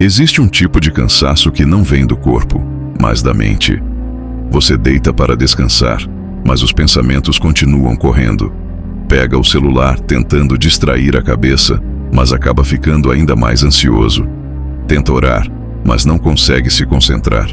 Existe um tipo de cansaço que não vem do corpo, mas da mente. Você deita para descansar, mas os pensamentos continuam correndo. Pega o celular tentando distrair a cabeça, mas acaba ficando ainda mais ansioso. Tenta orar, mas não consegue se concentrar.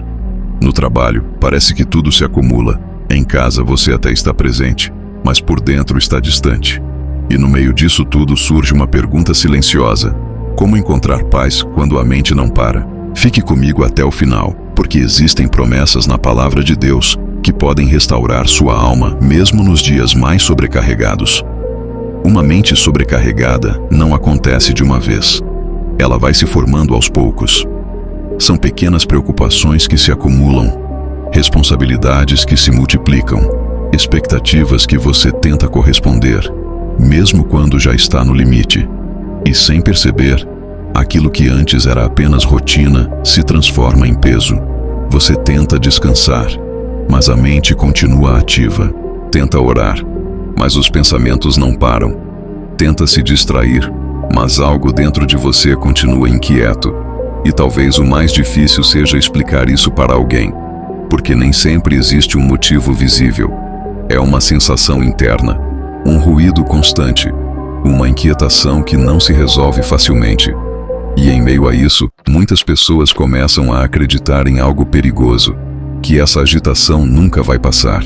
No trabalho, parece que tudo se acumula. Em casa você até está presente, mas por dentro está distante. E no meio disso tudo surge uma pergunta silenciosa: como encontrar paz quando a mente não para? Fique comigo até o final, porque existem promessas na palavra de Deus que podem restaurar sua alma mesmo nos dias mais sobrecarregados. Uma mente sobrecarregada não acontece de uma vez. Ela vai se formando aos poucos. São pequenas preocupações que se acumulam, responsabilidades que se multiplicam, expectativas que você tenta corresponder, mesmo quando já está no limite. E sem perceber, aquilo que antes era apenas rotina se transforma em peso. Você tenta descansar, mas a mente continua ativa. Tenta orar, mas os pensamentos não param. Tenta se distrair, mas algo dentro de você continua inquieto. E talvez o mais difícil seja explicar isso para alguém, porque nem sempre existe um motivo visível. É uma sensação interna, um ruído constante, uma inquietação que não se resolve facilmente. E em meio a isso, muitas pessoas começam a acreditar em algo perigoso, que essa agitação nunca vai passar,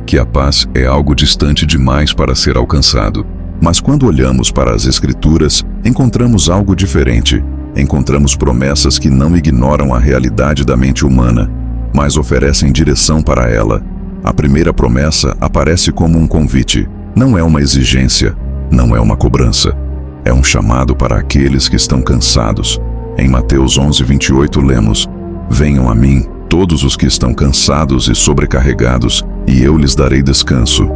que a paz é algo distante demais para ser alcançado. Mas quando olhamos para as Escrituras, encontramos algo diferente. Encontramos promessas que não ignoram a realidade da mente humana, mas oferecem direção para ela. A primeira promessa aparece como um convite. Não é uma exigência, não é uma cobrança. É um chamado para aqueles que estão cansados. Em Mateus 11:28 lemos: venham a mim, todos os que estão cansados e sobrecarregados, e eu lhes darei descanso.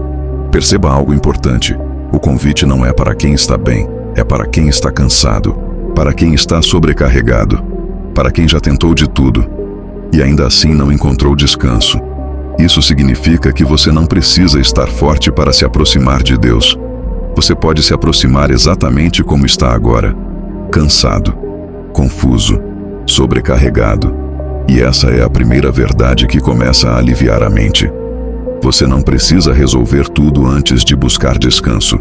Perceba algo importante. O convite não é para quem está bem, é para quem está cansado, para quem está sobrecarregado, para quem já tentou de tudo e ainda assim não encontrou descanso. Isso significa que você não precisa estar forte para se aproximar de Deus. Você pode se aproximar exatamente como está agora, cansado, confuso, sobrecarregado. E essa é a primeira verdade que começa a aliviar a mente. Você não precisa resolver tudo antes de buscar descanso.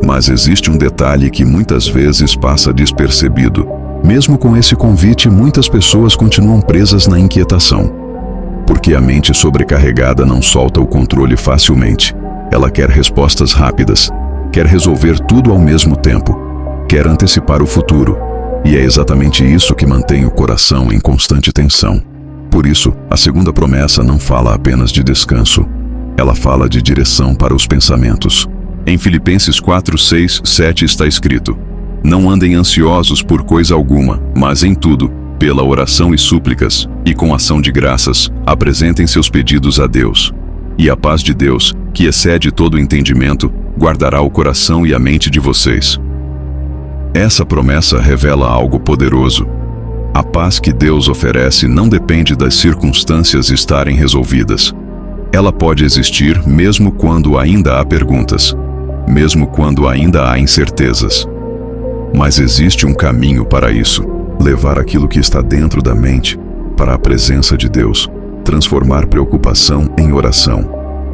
Mas existe um detalhe que muitas vezes passa despercebido. Mesmo com esse convite, muitas pessoas continuam presas na inquietação. Porque a mente sobrecarregada não solta o controle facilmente. Ela quer respostas rápidas, quer resolver tudo ao mesmo tempo, quer antecipar o futuro. E é exatamente isso que mantém o coração em constante tensão. Por isso, a segunda promessa não fala apenas de descanso. Ela fala de direção para os pensamentos. Em Filipenses 4:6-7 está escrito: não andem ansiosos por coisa alguma, mas em tudo, pela oração e súplicas, e com ação de graças, apresentem seus pedidos a Deus. E a paz de Deus, que excede todo o entendimento, guardará o coração e a mente de vocês. Essa promessa revela algo poderoso. A paz que Deus oferece não depende das circunstâncias estarem resolvidas. Ela pode existir mesmo quando ainda há perguntas, mesmo quando ainda há incertezas. Mas existe um caminho para isso: levar aquilo que está dentro da mente para a presença de Deus, transformar preocupação em oração,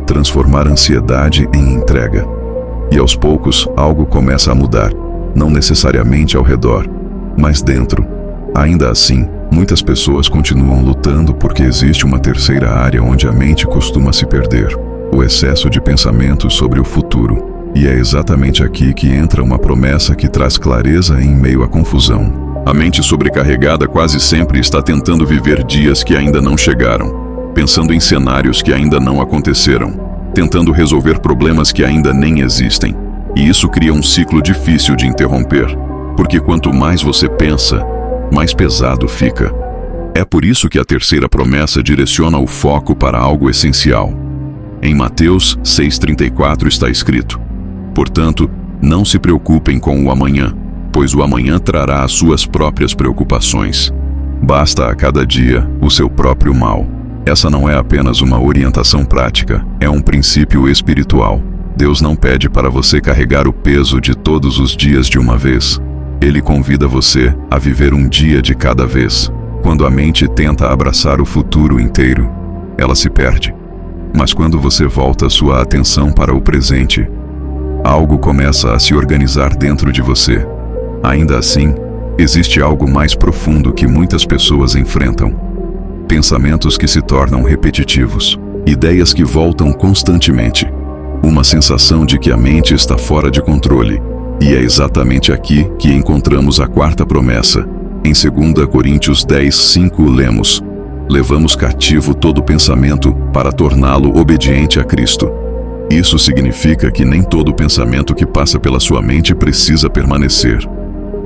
transformar ansiedade em entrega. E aos poucos, algo começa a mudar, não necessariamente ao redor, mas dentro. Ainda assim, muitas pessoas continuam lutando porque existe uma terceira área onde a mente costuma se perder: o excesso de pensamentos sobre o futuro. E é exatamente aqui que entra uma promessa que traz clareza em meio à confusão. A mente sobrecarregada quase sempre está tentando viver dias que ainda não chegaram, pensando em cenários que ainda não aconteceram, tentando resolver problemas que ainda nem existem. E isso cria um ciclo difícil de interromper, porque quanto mais você pensa, mais pesado fica. É por isso que a terceira promessa direciona o foco para algo essencial. Em Mateus 6:34 está escrito: portanto, não se preocupem com o amanhã, pois o amanhã trará as suas próprias preocupações. Basta a cada dia o seu próprio mal. Essa não é apenas uma orientação prática, é um princípio espiritual. Deus não pede para você carregar o peso de todos os dias de uma vez. Ele convida você a viver um dia de cada vez. Quando a mente tenta abraçar o futuro inteiro, ela se perde. Mas quando você volta sua atenção para o presente, algo começa a se organizar dentro de você. Ainda assim, existe algo mais profundo que muitas pessoas enfrentam. Pensamentos que se tornam repetitivos, ideias que voltam constantemente, uma sensação de que a mente está fora de controle. E é exatamente aqui que encontramos a quarta promessa. Em 2 Coríntios 10:5 lemos: levamos cativo todo pensamento para torná-lo obediente a Cristo. Isso significa que nem todo pensamento que passa pela sua mente precisa permanecer.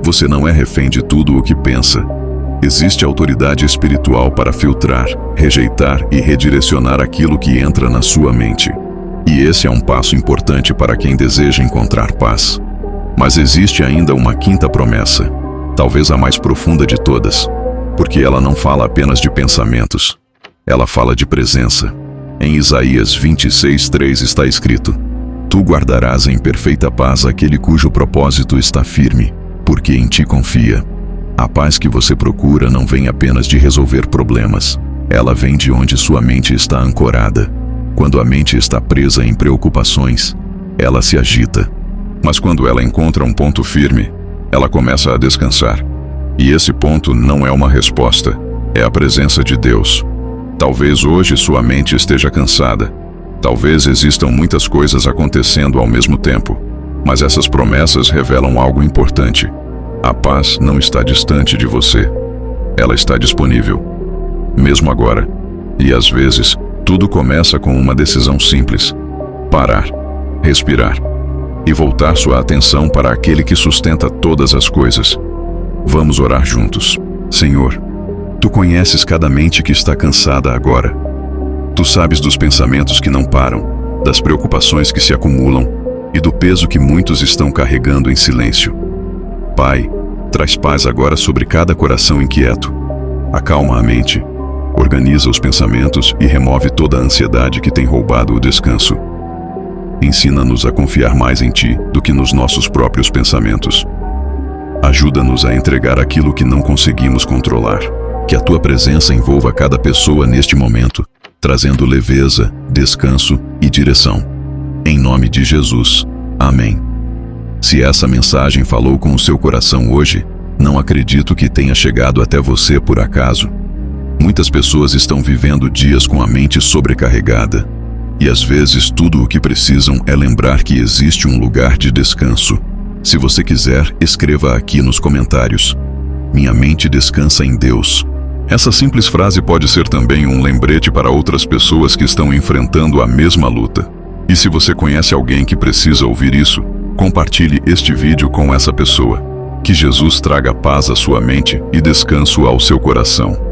Você não é refém de tudo o que pensa. Existe autoridade espiritual para filtrar, rejeitar e redirecionar aquilo que entra na sua mente. E esse é um passo importante para quem deseja encontrar paz. Mas existe ainda uma quinta promessa, talvez a mais profunda de todas, porque ela não fala apenas de pensamentos, ela fala de presença. Em Isaías 26:3 está escrito: tu guardarás em perfeita paz aquele cujo propósito está firme, porque em ti confia. A paz que você procura não vem apenas de resolver problemas, ela vem de onde sua mente está ancorada. Quando a mente está presa em preocupações, ela se agita. Mas quando ela encontra um ponto firme, ela começa a descansar. E esse ponto não é uma resposta, é a presença de Deus. Talvez hoje sua mente esteja cansada. Talvez existam muitas coisas acontecendo ao mesmo tempo. Mas essas promessas revelam algo importante. A paz não está distante de você. Ela está disponível, mesmo agora. E às vezes, tudo começa com uma decisão simples: parar, respirar e voltar sua atenção para aquele que sustenta todas as coisas. Vamos orar juntos. Senhor, tu conheces cada mente que está cansada agora. Tu sabes dos pensamentos que não param, das preocupações que se acumulam e do peso que muitos estão carregando em silêncio. Pai, traz paz agora sobre cada coração inquieto. Acalma a mente, organiza os pensamentos e remove toda a ansiedade que tem roubado o descanso. Ensina-nos a confiar mais em Ti do que nos nossos próprios pensamentos. Ajuda-nos a entregar aquilo que não conseguimos controlar. Que a Tua presença envolva cada pessoa neste momento, trazendo leveza, descanso e direção. Em nome de Jesus. Amém. Se essa mensagem falou com o seu coração hoje, não acredito que tenha chegado até você por acaso. Muitas pessoas estão vivendo dias com a mente sobrecarregada. E às vezes tudo o que precisam é lembrar que existe um lugar de descanso. Se você quiser, escreva aqui nos comentários: minha mente descansa em Deus. Essa simples frase pode ser também um lembrete para outras pessoas que estão enfrentando a mesma luta. E se você conhece alguém que precisa ouvir isso, compartilhe este vídeo com essa pessoa. Que Jesus traga paz à sua mente e descanso ao seu coração.